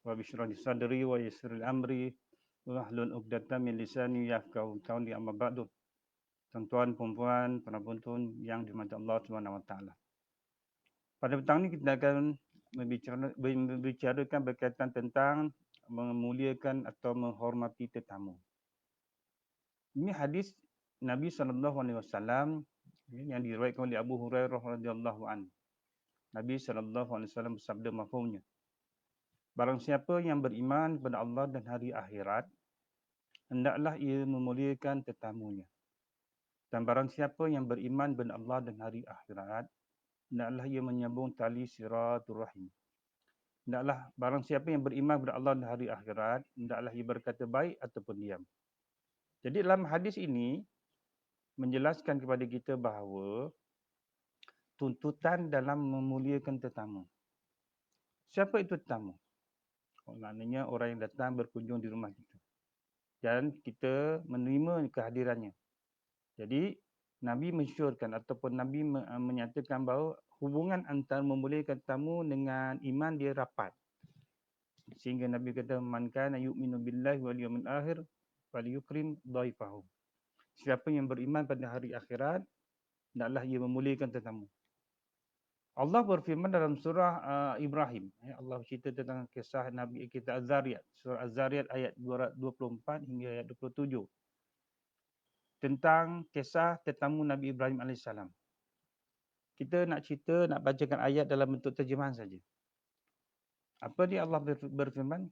wa bishrah li sadri wa yassir li amri wahlul 'uqdatam min lisani yafqahu qawli amma ba'du. Tuan-tuan, puan-puan, penonton yang dirahmati Allah Subhanahu wa taala. Pada petang ini kita akan membicarakan berkaitan tentang memuliakan atau menghormati tetamu. Ini hadis Nabi SAW yang diriwayatkan oleh Abu Hurairah radhiyallahu anhu. Nabi SAW bersabda mafhumnya. Barang siapa yang beriman kepada Allah dan hari akhirat, hendaklah ia memuliakan tetamunya. Dan barang siapa yang beriman kepada Allah dan hari akhirat, hendaklah ia menyambung tali silaturahim. Hendaklah barang siapa yang beriman kepada Allah dan hari akhirat, hendaklah ia berkata baik ataupun diam. Jadi dalam hadis ini menjelaskan kepada kita bahawa tuntutan dalam memuliakan tetamu. Siapa itu tetamu? Maknanya orang yang datang berkunjung di rumah kita. Dan kita menerima kehadirannya. Jadi Nabi mensyorkan ataupun Nabi menyatakan bahawa hubungan antara memuliakan tetamu dengan iman dia rapat. Sehingga Nabi kata man kana yu'minu billahi wal yawmil akhir falyukrim dhaifahu. Siapa yang beriman pada hari akhirat, hendaklah ia memuliakan tetamu. Allah berfirman dalam surah Ibrahim. Allah cerita tentang kisah Nabi kita Az-Zariyat. Surah Az-Zariyat ayat 24 hingga ayat 27. Tentang kisah tetamu Nabi Ibrahim AS. Kita nak cerita, nak bacakan ayat dalam bentuk terjemahan saja. Apa dia Allah berfirman?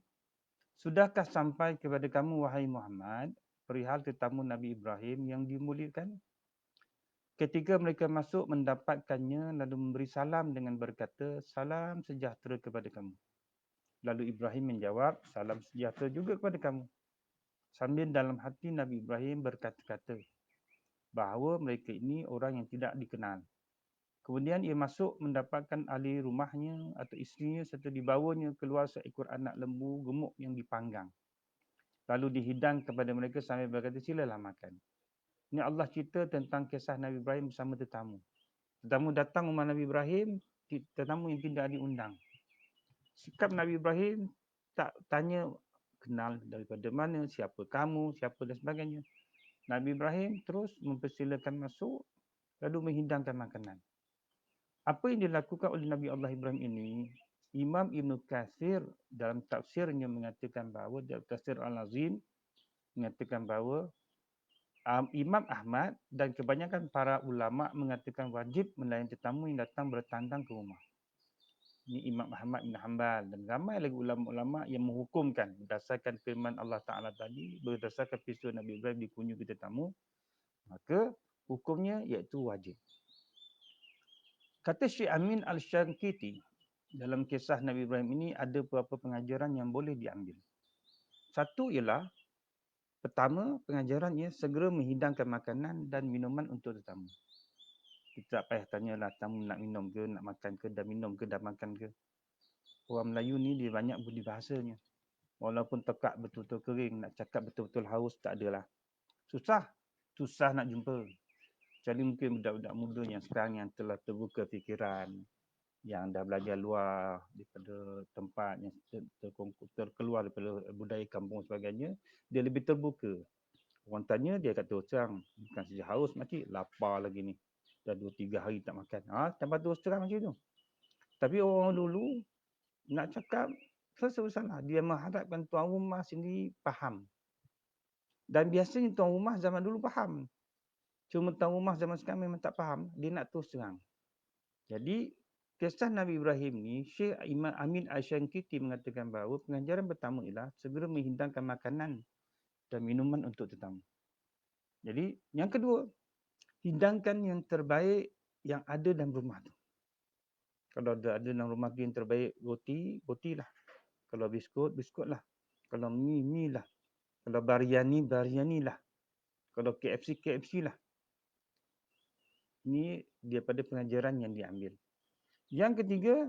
Sudahkah sampai kepada kamu wahai Muhammad perihal tetamu Nabi Ibrahim yang dimuliakan? Ketika mereka masuk mendapatkannya lalu memberi salam dengan berkata, salam sejahtera kepada kamu. Lalu Ibrahim menjawab, salam sejahtera juga kepada kamu. Sambil dalam hati Nabi Ibrahim berkata-kata bahawa mereka ini orang yang tidak dikenal. Kemudian ia masuk mendapatkan ahli rumahnya atau isterinya serta dibawanya keluar seekor anak lembu gemuk yang dipanggang. Lalu dihidang kepada mereka sambil berkata, silalah makan. Ini Allah cerita tentang kisah Nabi Ibrahim bersama tetamu. Tetamu datang rumah Nabi Ibrahim, tetamu yang tidak diundang. Sikap Nabi Ibrahim tak tanya kenal daripada mana, siapa kamu, siapa dan sebagainya. Nabi Ibrahim terus mempersilakan masuk lalu menghidangkan makanan. Apa yang dilakukan oleh Nabi Allah Ibrahim ini, Imam Ibn Katsir dalam tafsirnya mengatakan bahawa, dalam tafsir Al-Azim mengatakan bahawa Imam Ahmad dan kebanyakan para ulama mengatakan wajib melayani tetamu yang datang bertandang ke rumah. Ini Imam Ahmad bin Hanbal dan ramai lagi ulama-ulama yang menghukumkan berdasarkan firman Allah Ta'ala tadi, berdasarkan peristiwa Nabi Ibrahim dikunjungi tetamu, maka hukumnya iaitu wajib. Kata Syekh Amin Al-Shankiti, dalam kisah Nabi Ibrahim ini ada beberapa pengajaran yang boleh diambil. Satu ialah, pertama, pengajarannya segera menghidangkan makanan dan minuman untuk tetamu. Kita tak payah tanyalah tamu nak minum ke, nak makan ke, dah minum ke, dah makan ke. Orang Melayu ni dia banyak budi bahasanya. Walaupun tekak betul-betul kering, nak cakap betul-betul haus, tak adalah. Susah nak jumpa. Kecuali mungkin budak-budak muda yang sekarang yang telah terbuka fikiran, yang dah belajar luar daripada tempat yang terkeluar daripada budaya kampung sebagainya, dia lebih terbuka. Orang tanya, dia kata terang, bukan saja haus, makcik, lapar lagi ni. Dah 2-3 hari tak makan. Tanpa terus terang macam tu. Tapi orang dulu nak cakap selesai. Dia mengharapkan tuan rumah sendiri faham. Dan biasanya tuan rumah zaman dulu faham. Cuma tuan rumah zaman sekarang memang tak faham. Dia nak terus terang. Jadi kisah Nabi Ibrahim ni, Syekh Imam Amin Al-Shankiti mengatakan bahawa pengajaran pertama ialah segera menghidangkan makanan dan minuman untuk tetamu. Jadi yang kedua, hidangkan yang terbaik yang ada dalam rumah tu. Kalau ada dalam rumah tu yang terbaik roti lah. Kalau biskut lah. Kalau mi lah. Kalau biryani lah. Kalau KFC lah. Ini daripada pengajaran yang diambil. Yang ketiga,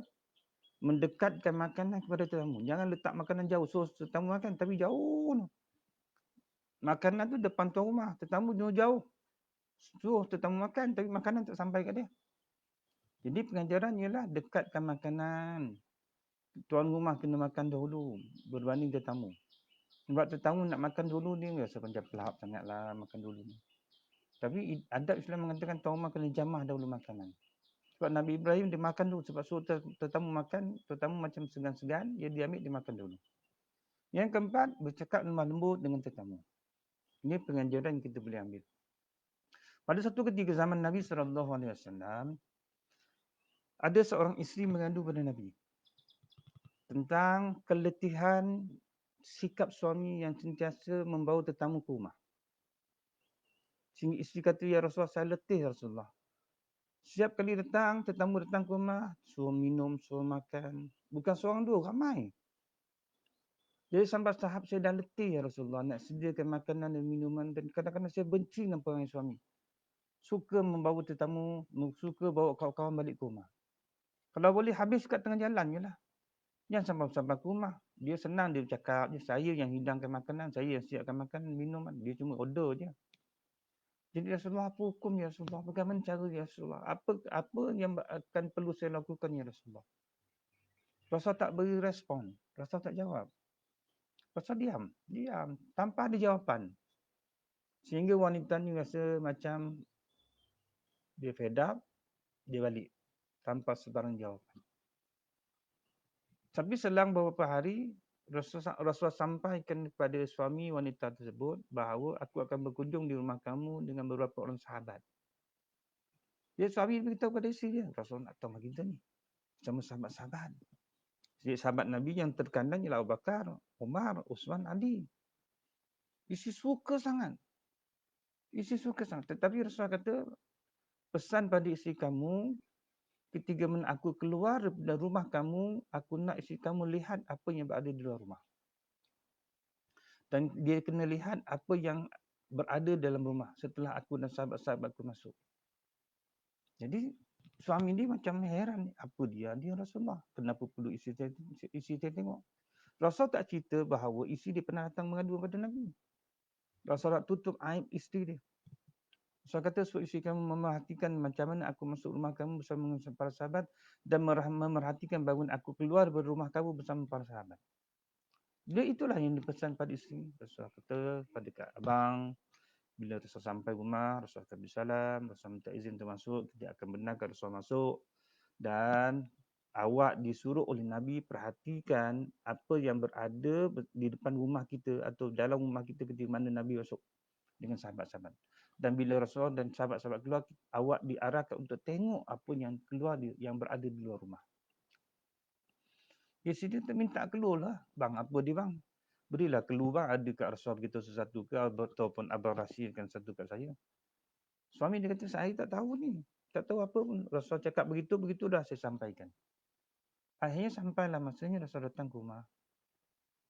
mendekatkan makanan kepada tetamu. Jangan letak makanan jauh. So tetamu makan tapi jauh. Makanan tu depan tuan rumah. Tetamu jauh. Suruh tetamu makan tapi makanan tak sampai kat dia. Jadi pengajaran ialah dekatkan makanan. tuan rumah kena makan dahulu berbanding tetamu. Sebab tetamu nak makan dulu dia rasa macam pelahap sangatlah makan dulu ni. Tapi adab Islam mengatakan tuan rumah kena jamah dahulu makanan. Sebab Nabi Ibrahim dia makan dulu sebab suruh tetamu makan, tetamu macam segan-segan, dia diambil dia makan dulu. Yang keempat, bercakap lemah lembut dengan tetamu. Ini pengajaran yang kita boleh ambil. Pada satu ketika zaman Nabi SAW, ada seorang isteri mengadu pada Nabi tentang keletihan sikap suami yang sentiasa membawa tetamu ke rumah. Sehingga isteri kata, "Ya Rasulullah, saya letih ya Rasulullah. Setiap kali datang, tetamu datang ke rumah, suruh minum, suruh makan. Bukan seorang dua, ramai. Jadi sampai tahap saya dah letih ya Rasulullah nak sediakan makanan dan minuman dan kadang-kadang saya benci dengan perangai suami. Suka membawa tetamu, suka bawa kawan-kawan balik ke rumah. Kalau boleh habis kat tengah jalan je lah. Jangan sampai ke rumah. Dia senang dia bercakap je. Saya yang hidangkan makanan, saya yang siapkan makanan, minuman. Dia cuma order je. Jadi Rasulullah, apa hukum ya Rasulullah? Bagaimana cara ya Rasulullah? Apa yang akan perlu saya lakukan ya Rasulullah? Rasul tak beri respon. Rasul tak jawab. Rasul diam. Tanpa ada jawapan. Sehingga wanita ni rasa macam dia fed up, dia balik. Tanpa sebarang jawapan. Tapi selang beberapa hari, Rasulullah sampaikan kepada suami wanita tersebut bahawa aku akan berkunjung di rumah kamu dengan beberapa orang sahabat. Dia suami beritahu kepada isteri dia, Rasulullah nak tahu kita ni. Sama sahabat-sahabat. Jadi sahabat Nabi yang terkandang ialah Abu Bakar, Umar, Uthman, Ali. Isteri suka sangat. Tetapi Rasulullah kata, pesan pada isteri kamu, ketika aku keluar dari rumah kamu, aku nak isteri kamu lihat apa yang berada di luar rumah. Dan dia kena lihat apa yang berada dalam rumah setelah aku dan sahabat-sahabatku masuk. Jadi suami dia macam heran, apa dia Rasulullah, kenapa perlu isteri dia tengok. Rasul tak cerita bahawa isteri dia pernah datang mengadu kepada Nabi. Rasul tak tutup aib isteri dia. Rasul kata, supaya isteri kamu memerhatikan macam mana aku masuk rumah kamu bersama dengan para sahabat dan memerhatikan bagaimana aku keluar dari rumah kamu bersama para sahabat. Dia itulah yang dipesan pada isteri. Rasul kata pada Kak Abang, bila Rasul sampai rumah, Rasul akan bersalam, Rasul minta izin untuk masuk, dia akan benarkan Rasul masuk. Dan awak disuruh oleh Nabi perhatikan apa yang berada di depan rumah kita atau dalam rumah kita ketika mana Nabi masuk dengan sahabat-sahabat. Dan bila Rasul dan sahabat-sahabat keluar, awak diarahkan untuk tengok apa yang keluar yang berada di luar rumah. Ya, dia minta keluar lah. Bang, apa dia bang? Berilah keluar bang, ada kat Rasul kita sesuatu ke ataupun Abang rahsiakan satu kat saya. Suami dia kata, saya tak tahu ni. Tak tahu apa pun. Rasul cakap begitu dah saya sampaikan. Akhirnya sampailah masanya Rasul datang ke rumah.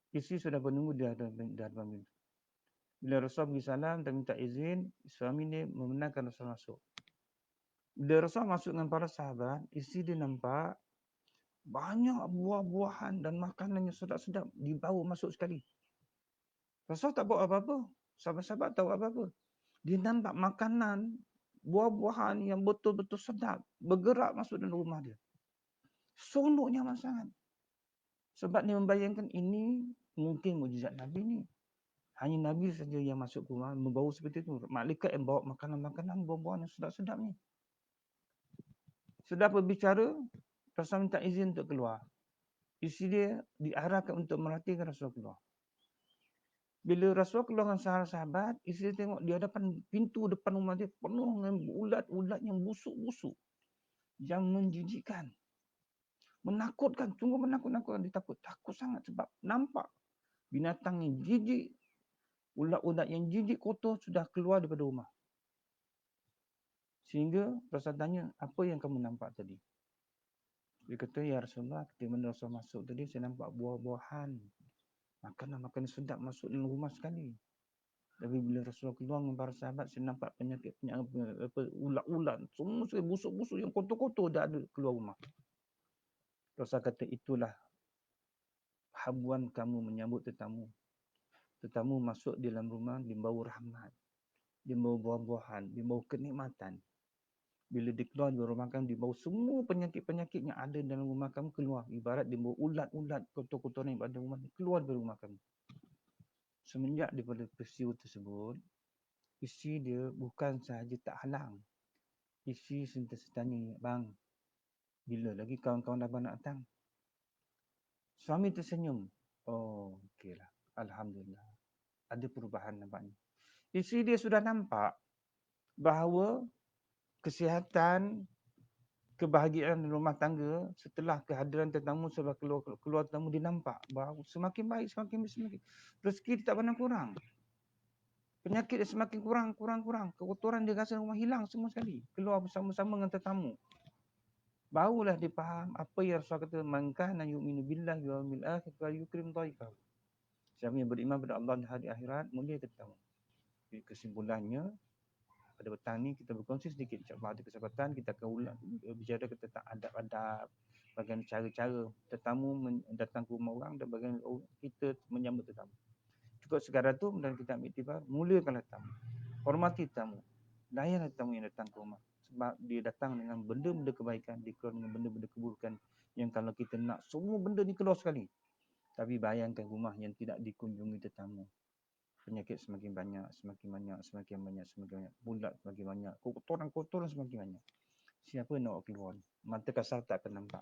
Isteri sudah menunggu di hadapan pintu. Bila Rasul pergi salam dan minta izin, suami dia membenarkan Rasul masuk. Bila Rasul masuk dengan para sahabat, isteri dia nampak banyak buah-buahan dan makanan yang sedap-sedap dibawa masuk sekali. Rasul tak bawa apa-apa. Sahabat-sahabat tak bawa apa-apa. Dia nampak makanan, buah-buahan yang betul-betul sedap bergerak masuk dalam rumah dia. Seronoknya amat sangat. Sebab dia membayangkan ini mungkin mukjizat Nabi ni. Hanya Nabi saja yang masuk ke rumah membawa seperti itu. Malaikat yang bawa makanan-makanan, buah-buahan yang sedap-sedap ni. Sudah berbicara, Rasul minta izin untuk keluar. Isteri dia diarahkan untuk merhatikan Rasul keluar. Bila Rasul keluar dengan sahabat-sahabat, isteri tengok di hadapan pintu depan rumah dia penuh dengan ulat-ulat yang busuk-busuk. Yang menjijikkan. Menakutkan, sungguh menakut-nakutkan. Dia takut sangat sebab nampak binatang yang jijik, ulat-ulat yang jijik kotor sudah keluar daripada rumah. Sehingga Rasul tanya, apa yang kamu nampak tadi? Dia kata, ya Rasulullah, ketika mana Rasul masuk tadi, saya nampak buah-buahan. Makanan-makanan sedap masuk dalam rumah sekali. Tapi bila Rasulullah keluar dengan para sahabat, saya nampak penyakit-penyakit, ulat-ulat, semua sekali busuk-busuk yang kotor-kotor dah ada keluar rumah. Rasul kata, itulah habuan kamu menyambut tetamu. Tetamu masuk dalam rumah, dia bawa rahmat. Dia bawa buah-buahan, dia bawa kenikmatan. Bila dia keluar dari rumah kamu, dia bawa semua penyakit-penyakit yang ada dalam rumah kamu keluar. Ibarat dia bawa ulat-ulat, kotor-kotoran yang ada dalam rumah, keluar dari rumah kamu. Semenjak daripada peristiwa tersebut, isteri dia bukan sahaja tak halang. Isteri sentiasa tanya, bang, bila lagi kawan-kawan abang nak datang? Suami tersenyum. Oh, okeylah. Alhamdulillah. Ada perubahan nampaknya. Isteri dia sudah nampak bahawa kesihatan, kebahagiaan rumah tangga setelah kehadiran tetamu, setelah keluar tetamu, dia nampak bahawa semakin baik, semakin baik, semakin. Rezeki dia tak pernah kurang. Penyakit dia semakin kurang. Kekotoran dia rasa rumah hilang semua sekali. Keluar bersama-sama dengan tetamu. Barulah dia faham apa yang Rasulullah kata, man kana yu'minu billahi wal yawmil akhir fa yukrim dhaifah. Siapa yang beriman pada Allah dan hari akhirat, mulia tetamu. Jadi kesimpulannya, pada petang ni kita berkongsi sedikit, insya-Allah ada kesempatan kita akan ulang bicara tentang adab-adab, bagaimana cara-cara tetamu datang ke rumah orang dan bagaimana kita menyambut tetamu. Cukup sekadar tu dan kita ambil iktibar, muliakanlah tetamu, hormati tetamu, layanlah tetamu yang datang ke rumah. Sebab dia datang dengan benda-benda kebaikan, dia keluar dengan benda-benda keburukan yang kalau kita nak semua benda ni keluar sekali. Tapi bayangkan rumah yang tidak dikunjungi tetamu. Penyakit semakin banyak, bulat semakin banyak, kotoran semakin banyak. Siapa nak keluar? Mata kasar tak akan nampak.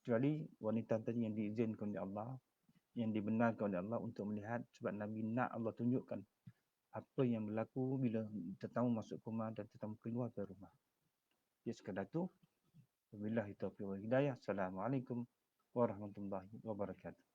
Kecuali wanita tadi yang diizinkan oleh Allah, yang dibenarkan oleh Allah untuk melihat, sebab Nabi nak Allah tunjukkan apa yang berlaku bila tetamu masuk ke rumah dan tetamu keluar dari rumah. Ya, sekadar tu. Wabillahi taufiq wal hidayah. Assalamualaikum warahmatullahi wabarakatuh.